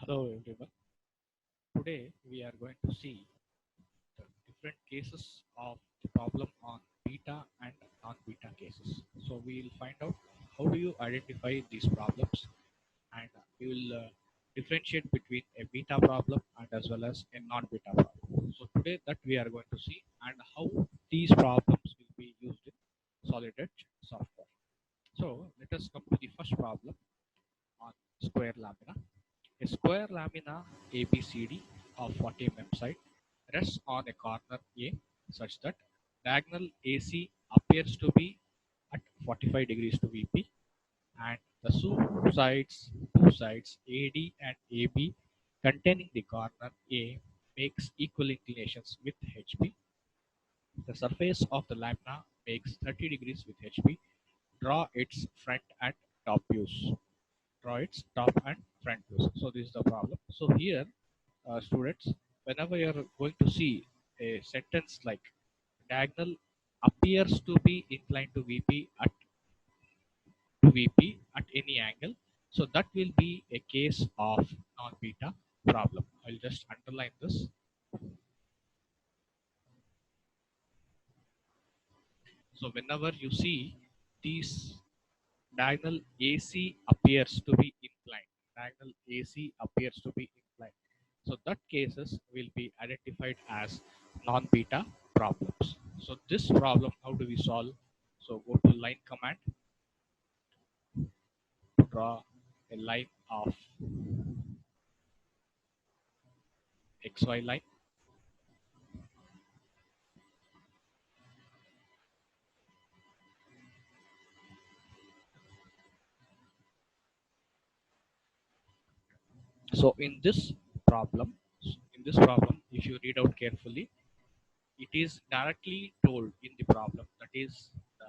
Hello everyone. Today we are going to see the different cases of the problem on beta and non-beta cases. So we will find out how do you identify these problems, and we will differentiate between a beta problem and as well as a non-beta problem. So today that we are going to see and how these problems will be used in Solid Edge software. So let us come to the first problem on square lamina. A square lamina ABCD of 40 mm side rests on a corner A such that diagonal AC appears to be at 45 degrees to VP, and the two sides AD and AB containing the corner A makes equal inclinations with HB. The surface of the lamina makes 30 degrees with HB. Draw its front and top views. Draw its top and front views. So this is the problem. So here, students, whenever you are going to see a sentence like diagonal appears to be inclined to VP at any angle, so that will be a case of non-beta problem. I'll just underline this. So whenever you see these diagonal AC appears to be inclined, diagonal AC appears to be inclined. So that cases will be identified as non-beta problems. So this problem, how do we solve? So go to line command to draw a line of XY line. So in this problem, if you read out carefully, it is directly told in the problem that is the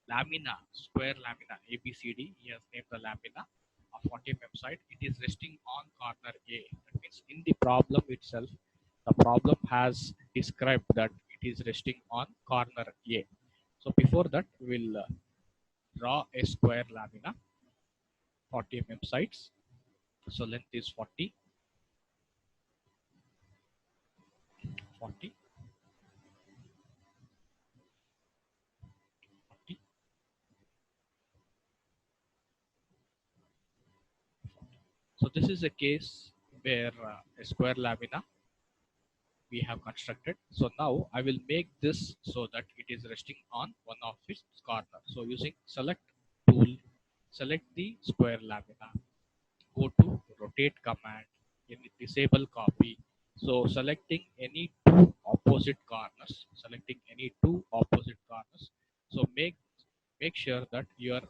lamina, square lamina ABCD. He has named the lamina of 40 mm side. It is resting on corner A. That means in the problem itself, the problem has described that it is resting on corner A. So before that, we'll draw a square lamina, 40 mm sides. So length is 40, 40, 40. So this is a case where a square lamina we have constructed. So now I will make this so that it is resting on one of its corner. So using select tool, select the square lamina, go to rotate command, in disable copy. So selecting any two opposite corners, selecting any two opposite corners. So make sure that your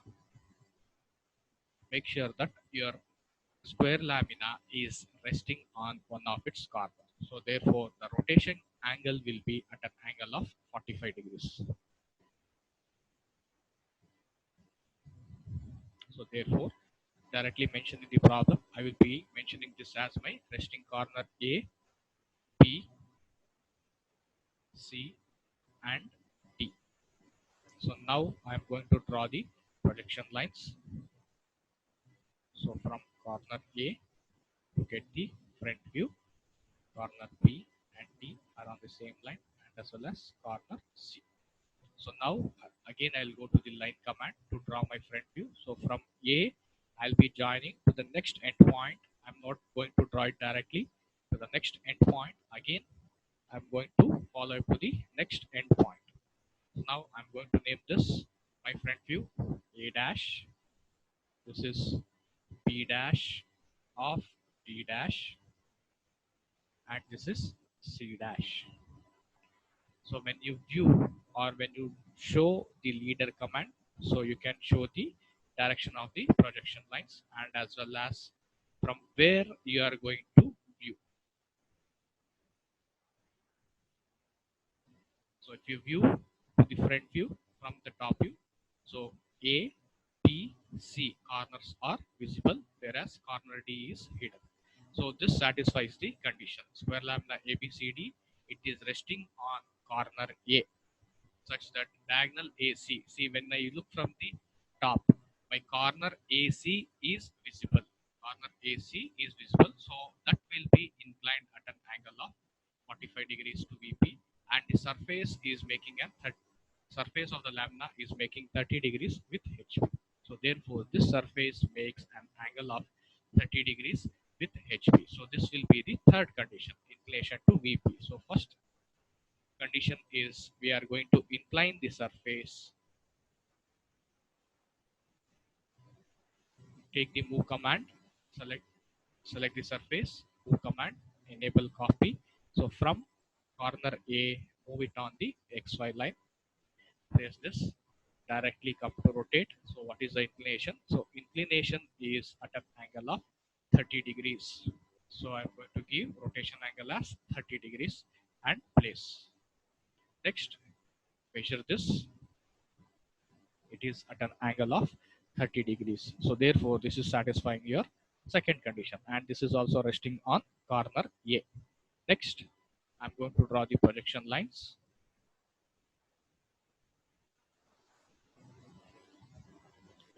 square lamina is resting on one of its corners. So therefore, the rotation angle will be at an angle of 45 degrees. So therefore, directly mentioned in the problem, I will be mentioning this as my resting corner A, B, C, and D. So now I am going to draw the projection lines. So from corner A to get the front view, corner B and D are on the same line, and as well as corner C. So now again I'll go to the line command to draw my front view. So from A, I'll be joining to the next endpoint. I'm not going to draw it directly to the next endpoint. Again, I'm going to follow to the next endpoint. So now I'm going to name this my front view A dash. This is B dash of D dash, and this is C dash. So when you view or when you show the leader command, so you can show the direction of the projection lines and as well as from where you are going to view. So if you view to the front view from the top view, so A, B, C corners are visible, whereas corner D is hidden. So this satisfies the condition. Square lamina ABCD, it is resting on corner A, such that diagonal AC. See, when I look from the top, my corner AC is visible. corner AC is visible. So that will be inclined at an angle of 45 degrees to VP, and the surface is making a surface of the lamina is making 30 degrees with HP. So therefore, this surface makes an angle of 30 degrees with HP. So this will be the third condition, inclination to VP. So first condition is we are going to incline the surface, take the move command, select the surface, move command, enable copy. So from corner A, move it on the XY line, place this, directly come to rotate. So what is the inclination? So inclination is at an angle of 30 degrees. So I'm going to give rotation angle as 30 degrees and place. Next, measure this. It is at an angle of 30 degrees. So therefore, this is satisfying your second condition, and this is also resting on corner A. Next, I'm going to draw the projection lines.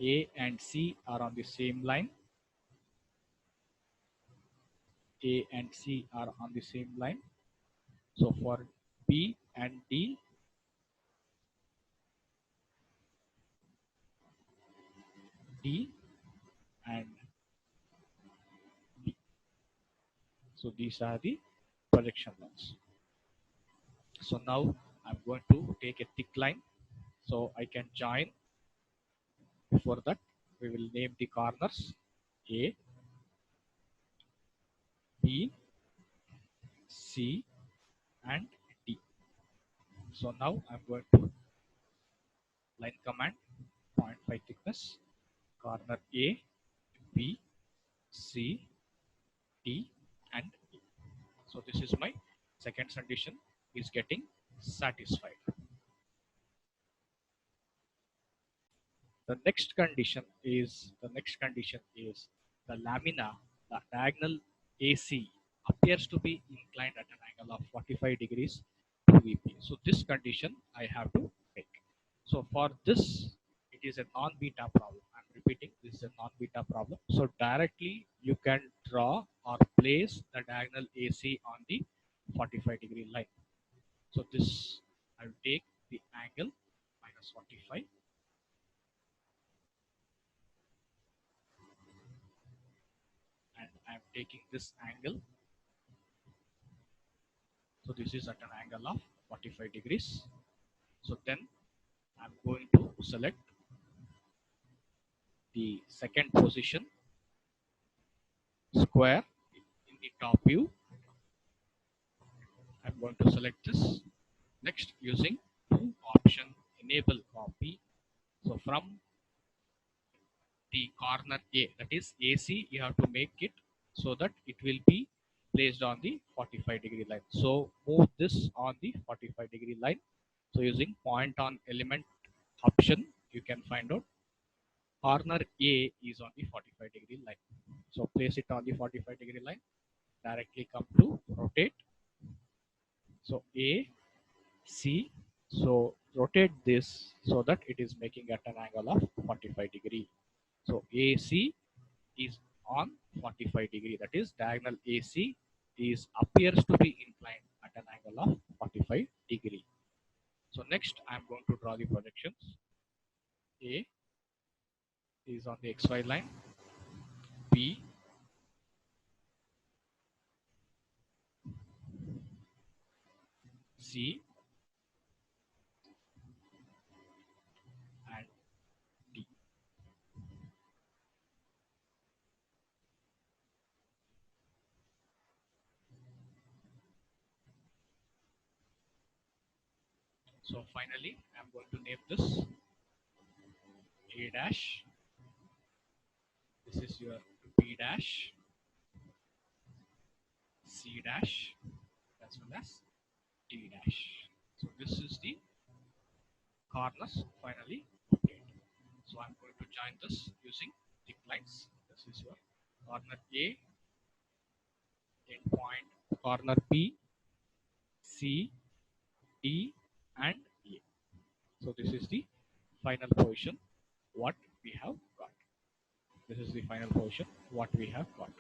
A and C are on the same line. A and C are on the same line. So for B and D, D and B. So these are the projection lines. So now I'm going to take a thick line so I can join. Before that, we will name the corners A, B, C, and D. So now I'm going to line command 0.5 thickness, corner A, B, C, D, and E. So this is my second condition is getting satisfied. The next condition is the lamina, the diagonal AC appears to be inclined at an angle of 45 degrees to VP. So this condition I have to make. So for this, it is a non-beta problem. I'm repeating, this is a non-beta problem. So directly you can draw or place the diagonal AC on the 45-degree line. So this, I will take the angle minus 45, and I'm taking this angle. So this is at an angle of 45 degrees. So then I'm going to select the second position, square, in the top view. I'm going to select this. Next, using option enable copy. So from the corner A, that is AC, you have to make it so that it will be placed on the 45-degree line. So move this on the 45-degree line. So using point on element option, you can find out corner A is on the 45-degree line. So place it on the 45-degree line, directly come to rotate. So A, C, so rotate this so that it is making at an angle of 45 degree. So AC is on 45 degree, that is diagonal AC is appears to be inclined at an angle of 45 degree. So next I'm going to draw the projections. A is on the XY line, B, C, and D. So finally I'm going to name this A dash, this is your B dash, C dash, as well as D dash. So this is the corners finally obtained. So I'm going to join this using thick lines. This is your corner A, endpoint, corner B, C, D, and A. So this is the final position what we have got. This is the final position what we have got.